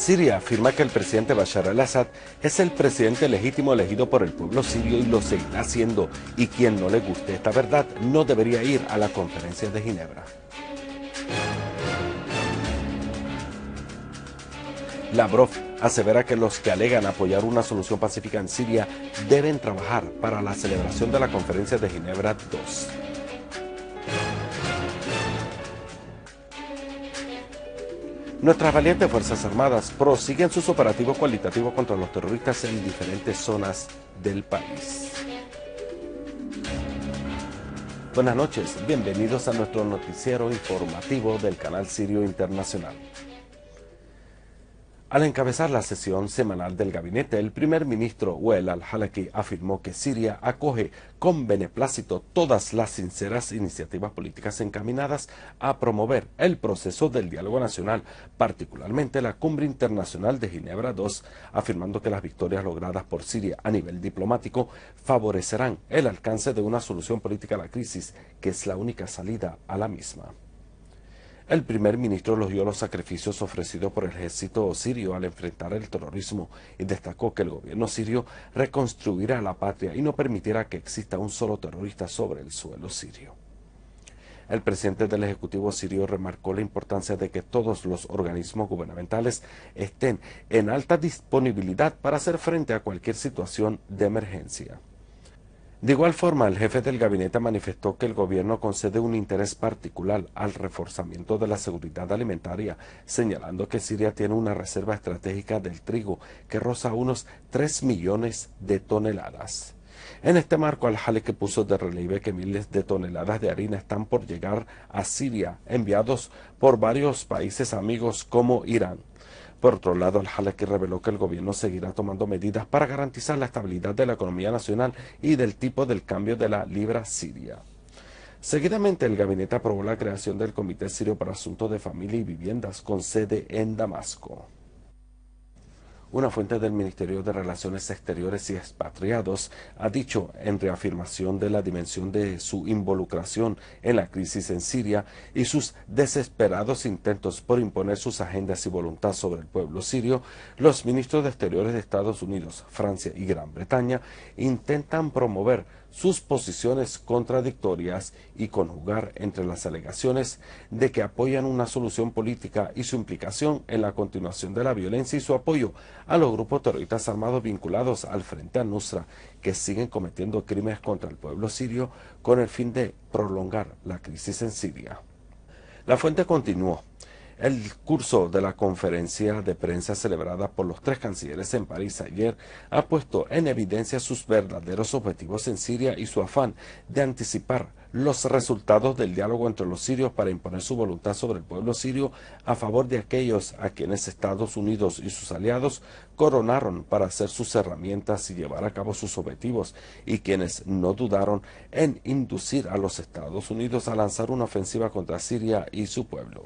Siria afirma que el presidente Bashar al-Assad es el presidente legítimo elegido por el pueblo sirio y lo seguirá siendo, y quien no le guste esta verdad no debería ir a la conferencia de Ginebra. Lavrov asevera que los que alegan apoyar una solución pacífica en Siria deben trabajar para la celebración de la conferencia de Ginebra II. Nuestras valientes Fuerzas Armadas prosiguen sus operativos cualitativos contra los terroristas en diferentes zonas del país. Buenas noches, bienvenidos a nuestro noticiero informativo del canal Sirio Internacional. Al encabezar la sesión semanal del gabinete, el primer ministro Wael al-Halaki afirmó que Siria acoge con beneplácito todas las sinceras iniciativas políticas encaminadas a promover el proceso del diálogo nacional, particularmente la Cumbre Internacional de Ginebra II, afirmando que las victorias logradas por Siria a nivel diplomático favorecerán el alcance de una solución política a la crisis, que es la única salida a la misma. El primer ministro elogió los sacrificios ofrecidos por el ejército sirio al enfrentar el terrorismo y destacó que el gobierno sirio reconstruirá la patria y no permitirá que exista un solo terrorista sobre el suelo sirio. El presidente del Ejecutivo sirio remarcó la importancia de que todos los organismos gubernamentales estén en alta disponibilidad para hacer frente a cualquier situación de emergencia. De igual forma, el jefe del gabinete manifestó que el gobierno concede un interés particular al reforzamiento de la seguridad alimentaria, señalando que Siria tiene una reserva estratégica del trigo que roza unos 3 millones de toneladas. En este marco, al-Halaki puso de relieve que miles de toneladas de harina están por llegar a Siria, enviados por varios países amigos como Irán. Por otro lado, al-Halaki reveló que el gobierno seguirá tomando medidas para garantizar la estabilidad de la economía nacional y del tipo del cambio de la libra siria. Seguidamente, el gabinete aprobó la creación del Comité Sirio para Asuntos de Familia y Viviendas con sede en Damasco. Una fuente del Ministerio de Relaciones Exteriores y Expatriados ha dicho, en reafirmación de la dimensión de su involucración en la crisis en Siria y sus desesperados intentos por imponer sus agendas y voluntad sobre el pueblo sirio, los ministros de Exteriores de Estados Unidos, Francia y Gran Bretaña intentan promover sus posiciones contradictorias y conjugar entre las alegaciones de que apoyan una solución política y su implicación en la continuación de la violencia y su apoyo a los grupos terroristas armados vinculados al Frente al-Nusra, que siguen cometiendo crímenes contra el pueblo sirio con el fin de prolongar la crisis en Siria. La fuente continuó. El curso de la conferencia de prensa celebrada por los tres cancilleres en París ayer ha puesto en evidencia sus verdaderos objetivos en Siria y su afán de anticipar los resultados del diálogo entre los sirios para imponer su voluntad sobre el pueblo sirio a favor de aquellos a quienes Estados Unidos y sus aliados coronaron para hacer sus herramientas y llevar a cabo sus objetivos, y quienes no dudaron en inducir a los Estados Unidos a lanzar una ofensiva contra Siria y su pueblo.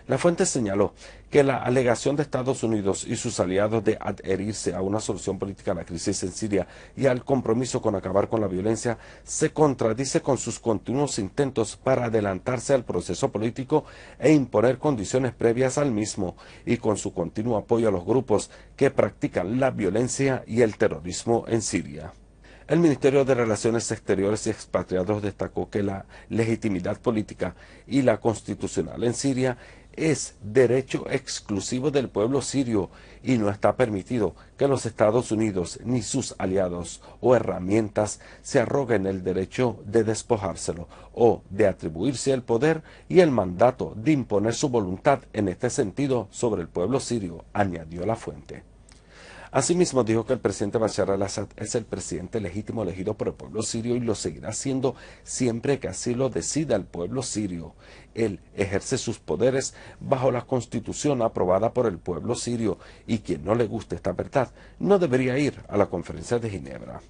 La fuente señaló que la alegación de Estados Unidos y sus aliados de adherirse a una solución política a la crisis en Siria y al compromiso con acabar con la violencia se contradice con sus continuos intentos para adelantarse al proceso político e imponer condiciones previas al mismo, y con su continuo apoyo a los grupos que practican la violencia y el terrorismo en Siria. El Ministerio de Relaciones Exteriores y Expatriados destacó que la legitimidad política y la constitucional en Siria es derecho exclusivo del pueblo sirio y no está permitido que los Estados Unidos ni sus aliados o herramientas se arroguen el derecho de despojárselo o de atribuirse el poder y el mandato de imponer su voluntad en este sentido sobre el pueblo sirio, añadió la fuente. Asimismo, dijo que el presidente Bashar al-Assad es el presidente legítimo elegido por el pueblo sirio y lo seguirá siendo siempre que así lo decida el pueblo sirio. Él ejerce sus poderes bajo la constitución aprobada por el pueblo sirio, y quien no le guste esta verdad no debería ir a la conferencia de Ginebra.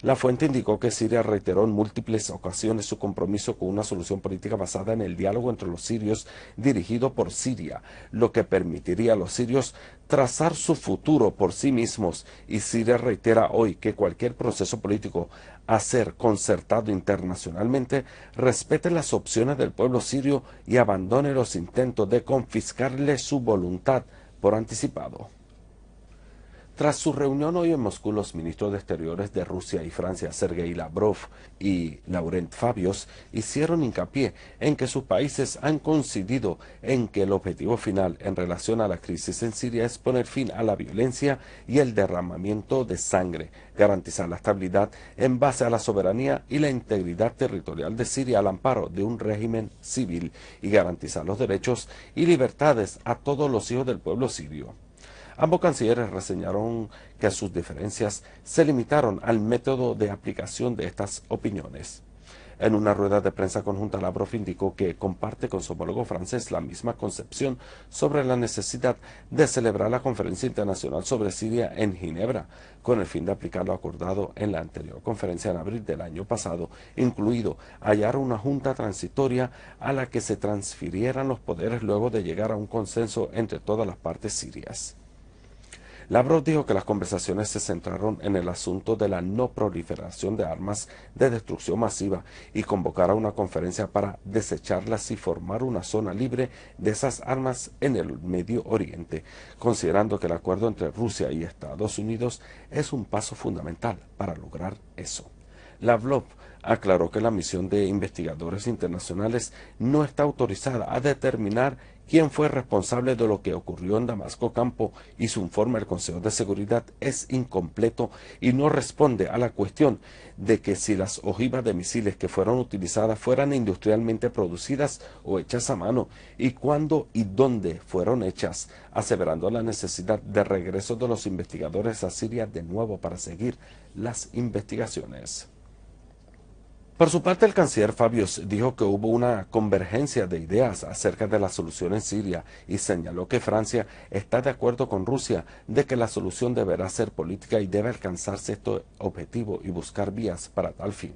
La fuente indicó que Siria reiteró en múltiples ocasiones su compromiso con una solución política basada en el diálogo entre los sirios dirigido por Siria, lo que permitiría a los sirios trazar su futuro por sí mismos, y Siria reitera hoy que cualquier proceso político a ser concertado internacionalmente respete las opciones del pueblo sirio y abandone los intentos de confiscarle su voluntad por anticipado. Tras su reunión hoy en Moscú, los ministros de Exteriores de Rusia y Francia, Sergei Lavrov y Laurent Fabius, hicieron hincapié en que sus países han coincidido en que el objetivo final en relación a la crisis en Siria es poner fin a la violencia y el derramamiento de sangre, garantizar la estabilidad en base a la soberanía y la integridad territorial de Siria al amparo de un régimen civil y garantizar los derechos y libertades a todos los hijos del pueblo sirio. Ambos cancilleres reseñaron que sus diferencias se limitaron al método de aplicación de estas opiniones. En una rueda de prensa conjunta, Lavrov indicó que comparte con su homólogo francés la misma concepción sobre la necesidad de celebrar la Conferencia Internacional sobre Siria en Ginebra, con el fin de aplicar lo acordado en la anterior conferencia en abril del año pasado, incluido hallar una junta transitoria a la que se transfirieran los poderes luego de llegar a un consenso entre todas las partes sirias. Lavrov dijo que las conversaciones se centraron en el asunto de la no proliferación de armas de destrucción masiva y convocar a una conferencia para desecharlas y formar una zona libre de esas armas en el Medio Oriente, considerando que el acuerdo entre Rusia y Estados Unidos es un paso fundamental para lograr eso. Lavrov aclaró que la misión de investigadores internacionales no está autorizada a determinar quién fue responsable de lo que ocurrió en Damasco Campo y su informe al Consejo de Seguridad es incompleto y no responde a la cuestión de que si las ojivas de misiles que fueron utilizadas fueran industrialmente producidas o hechas a mano y cuándo y dónde fueron hechas, aseverando la necesidad de regreso de los investigadores a Siria de nuevo para seguir las investigaciones. Por su parte, el canciller Fabius dijo que hubo una convergencia de ideas acerca de la solución en Siria y señaló que Francia está de acuerdo con Rusia de que la solución deberá ser política y debe alcanzarse este objetivo y buscar vías para tal fin.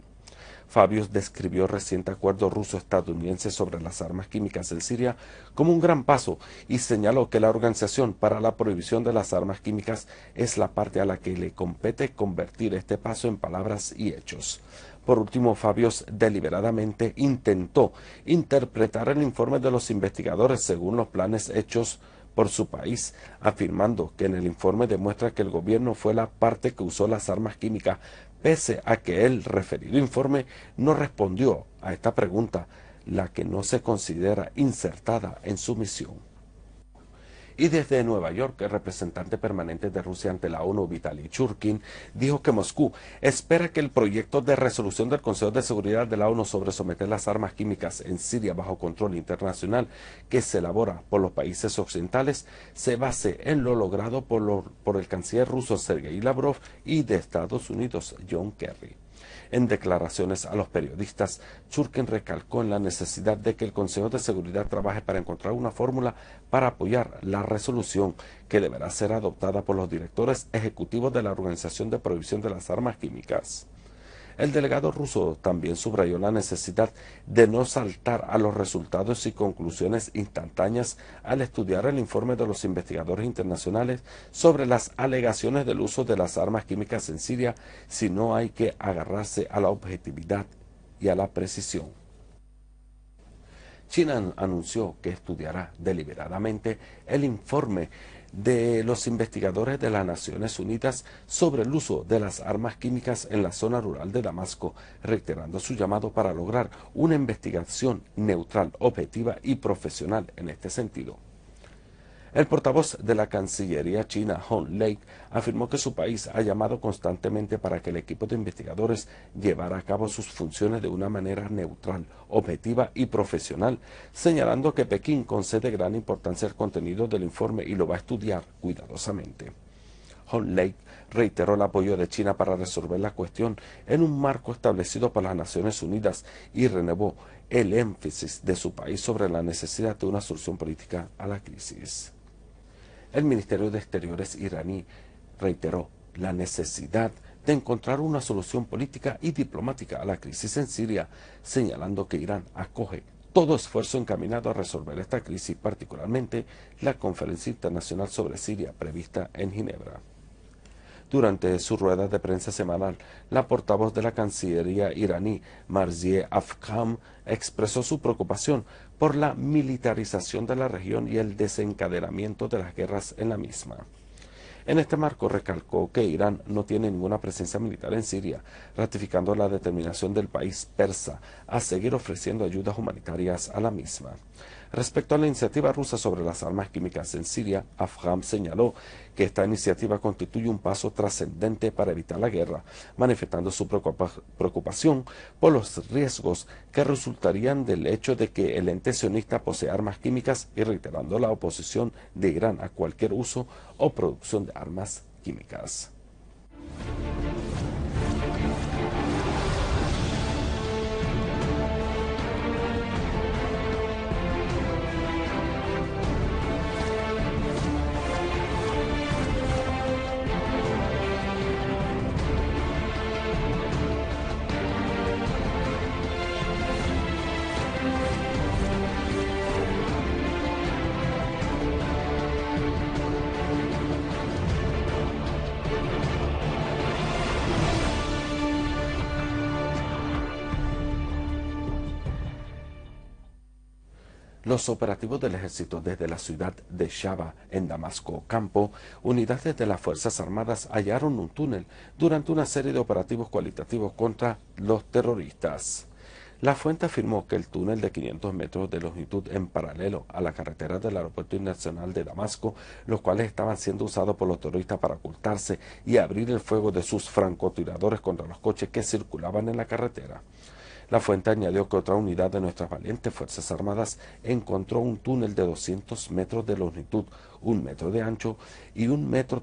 Fabius describió el reciente acuerdo ruso-estadounidense sobre las armas químicas en Siria como un gran paso y señaló que la Organización para la Prohibición de las Armas Químicas es la parte a la que le compete convertir este paso en palabras y hechos. Por último, Fabius deliberadamente intentó interpretar el informe de los investigadores según los planes hechos por su país, afirmando que en el informe demuestra que el gobierno fue la parte que usó las armas químicas, pese a que el referido informe no respondió a esta pregunta, la que no se considera insertada en su misión. Y desde Nueva York, el representante permanente de Rusia ante la ONU, Vitaly Churkin, dijo que Moscú espera que el proyecto de resolución del Consejo de Seguridad de la ONU sobre someter las armas químicas en Siria bajo control internacional que se elabora por los países occidentales se base en lo logrado por el canciller ruso Sergei Lavrov y de Estados Unidos John Kerry. En declaraciones a los periodistas, Churkin recalcó en la necesidad de que el Consejo de Seguridad trabaje para encontrar una fórmula para apoyar la resolución que deberá ser adoptada por los directores ejecutivos de la Organización de Prohibición de las Armas Químicas. El delegado ruso también subrayó la necesidad de no saltar a los resultados y conclusiones instantáneas al estudiar el informe de los investigadores internacionales sobre las alegaciones del uso de las armas químicas en Siria, sino hay que agarrarse a la objetividad y a la precisión. China anunció que estudiará deliberadamente el informe de los investigadores de las Naciones Unidas sobre el uso de las armas químicas en la zona rural de Damasco, reiterando su llamado para lograr una investigación neutral, objetiva y profesional en este sentido. El portavoz de la Cancillería china, Hong Lei, afirmó que su país ha llamado constantemente para que el equipo de investigadores llevara a cabo sus funciones de una manera neutral, objetiva y profesional, señalando que Pekín concede gran importancia al contenido del informe y lo va a estudiar cuidadosamente. Hong Lei reiteró el apoyo de China para resolver la cuestión en un marco establecido por las Naciones Unidas y renovó el énfasis de su país sobre la necesidad de una solución política a la crisis. El Ministerio de Exteriores iraní reiteró la necesidad de encontrar una solución política y diplomática a la crisis en Siria, señalando que Irán acoge todo esfuerzo encaminado a resolver esta crisis, particularmente la Conferencia Internacional sobre Siria prevista en Ginebra. Durante su rueda de prensa semanal, la portavoz de la Cancillería iraní, Marzieh Afkham, expresó su preocupación por la militarización de la región y el desencadenamiento de las guerras en la misma. En este marco recalcó que Irán no tiene ninguna presencia militar en Siria, ratificando la determinación del país persa a seguir ofreciendo ayudas humanitarias a la misma. Respecto a la iniciativa rusa sobre las armas químicas en Siria, Afgham señaló que esta iniciativa constituye un paso trascendente para evitar la guerra, manifestando su preocupación por los riesgos que resultarían del hecho de que el ente sionista posee armas químicas y reiterando la oposición de Irán a cualquier uso o producción de armas químicas. Los operativos del ejército desde la ciudad de Shaba, en Damasco Campo, unidades de las Fuerzas Armadas hallaron un túnel durante una serie de operativos cualitativos contra los terroristas. La fuente afirmó que el túnel de 500 metros de longitud en paralelo a la carretera del Aeropuerto Internacional de Damasco, los cuales estaban siendo usados por los terroristas para ocultarse y abrir el fuego de sus francotiradores contra los coches que circulaban en la carretera. La fuente añadió que otra unidad de nuestras valientes Fuerzas Armadas encontró un túnel de 200 metros de longitud, 1 metro de ancho y 1,3 metros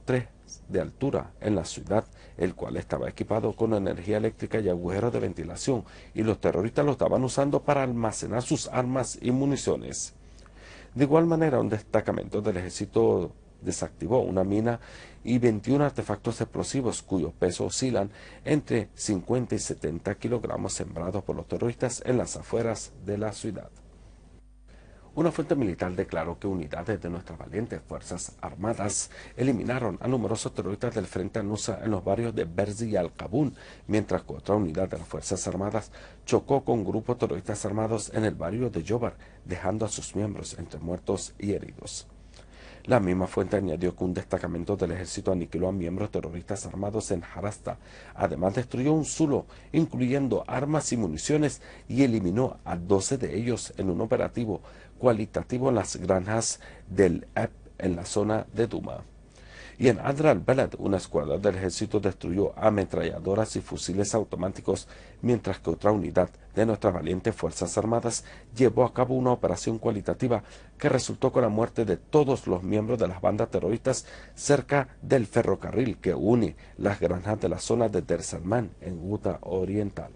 de altura en la ciudad, el cual estaba equipado con energía eléctrica y agujeros de ventilación, y los terroristas lo estaban usando para almacenar sus armas y municiones. De igual manera, un destacamento del ejército desactivó una mina y 21 artefactos explosivos cuyos pesos oscilan entre 50 y 70 kilogramos sembrados por los terroristas en las afueras de la ciudad. Una fuente militar declaró que unidades de nuestras valientes Fuerzas Armadas eliminaron a numerosos terroristas del Frente Al-Nusra en los barrios de Berzi y Al-Qabun, mientras que otra unidad de las Fuerzas Armadas chocó con grupos terroristas armados en el barrio de Yobar, dejando a sus miembros entre muertos y heridos. La misma fuente añadió que un destacamento del ejército aniquiló a miembros terroristas armados en Harasta. Además destruyó un zulo, incluyendo armas y municiones, y eliminó a 12 de ellos en un operativo cualitativo en las granjas del EP en la zona de Duma. Y en Adr al-Balad, una escuadra del ejército destruyó ametralladoras y fusiles automáticos, mientras que otra unidad de nuestras valientes Fuerzas Armadas llevó a cabo una operación cualitativa que resultó con la muerte de todos los miembros de las bandas terroristas cerca del ferrocarril que une las granjas de la zona de Der Salman en Ghouta Oriental.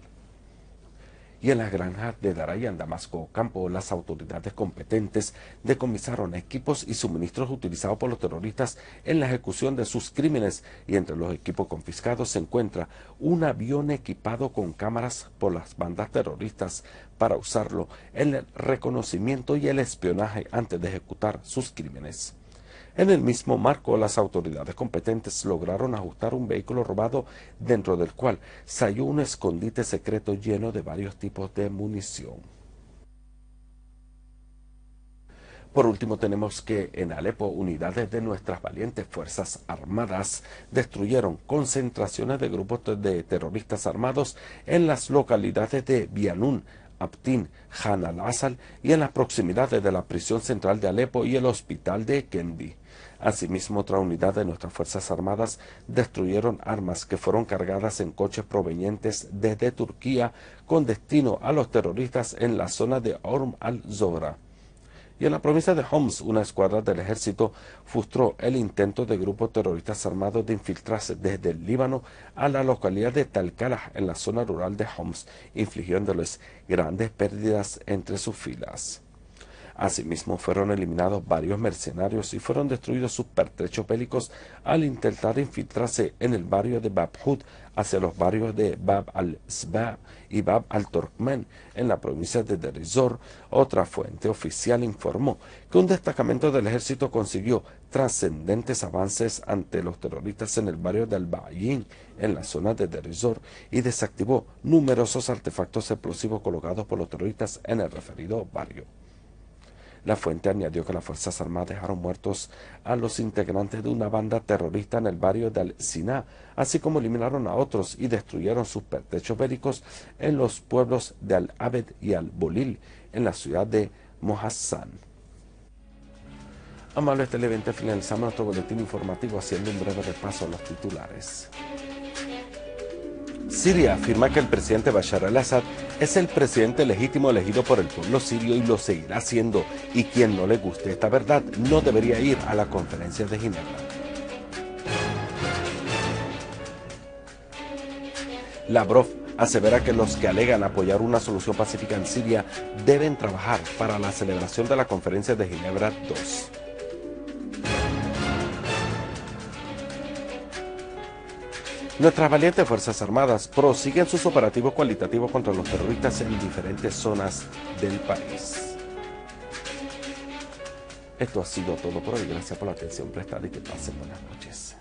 Y en las granjas de Daraya, en Damasco Campo, las autoridades competentes decomisaron equipos y suministros utilizados por los terroristas en la ejecución de sus crímenes, y entre los equipos confiscados se encuentra un avión equipado con cámaras por las bandas terroristas para usarlo en el reconocimiento y el espionaje antes de ejecutar sus crímenes. En el mismo marco, las autoridades competentes lograron ajustar un vehículo robado dentro del cual se halló un escondite secreto lleno de varios tipos de munición. Por último, tenemos que en Alepo, unidades de nuestras valientes Fuerzas Armadas destruyeron concentraciones de grupos de terroristas armados en las localidades de Bianun, Abtin, Han al-Asal y en las proximidades de la prisión central de Alepo y el hospital de Kendi. Asimismo, otra unidad de nuestras Fuerzas Armadas destruyeron armas que fueron cargadas en coches provenientes desde Turquía con destino a los terroristas en la zona de Orm al-Zohra. Y en la provincia de Homs, una escuadra del ejército frustró el intento de grupos terroristas armados de infiltrarse desde el Líbano a la localidad de Talcalah en la zona rural de Homs, infligiéndoles grandes pérdidas entre sus filas. Asimismo, fueron eliminados varios mercenarios y fueron destruidos sus pertrechos bélicos al intentar infiltrarse en el barrio de Bab Hud hacia los barrios de Bab al-Sba y Bab al-Turkmen en la provincia de Deir ez-Zor. Otra fuente oficial informó que un destacamento del ejército consiguió trascendentes avances ante los terroristas en el barrio de Al-Ba'yin, en la zona de Deir ez-Zor, y desactivó numerosos artefactos explosivos colocados por los terroristas en el referido barrio. La fuente añadió que las Fuerzas Armadas dejaron muertos a los integrantes de una banda terrorista en el barrio de Al-Sina, así como eliminaron a otros y destruyeron sus pertrechos bélicos en los pueblos de Al-Abed y Al-Bolil, en la ciudad de Mohassan. Amables televidentes, finalizamos nuestro boletín informativo haciendo un breve repaso a los titulares. Siria afirma que el presidente Bashar al-Assad es el presidente legítimo elegido por el pueblo sirio y lo seguirá siendo, y quien no le guste esta verdad no debería ir a la conferencia de Ginebra. Lavrov asevera que los que alegan apoyar una solución pacífica en Siria deben trabajar para la celebración de la conferencia de Ginebra II. Nuestras valientes Fuerzas Armadas prosiguen sus operativos cualitativos contra los terroristas en diferentes zonas del país. Esto ha sido todo por hoy. Gracias por la atención prestada y que pasen buenas noches.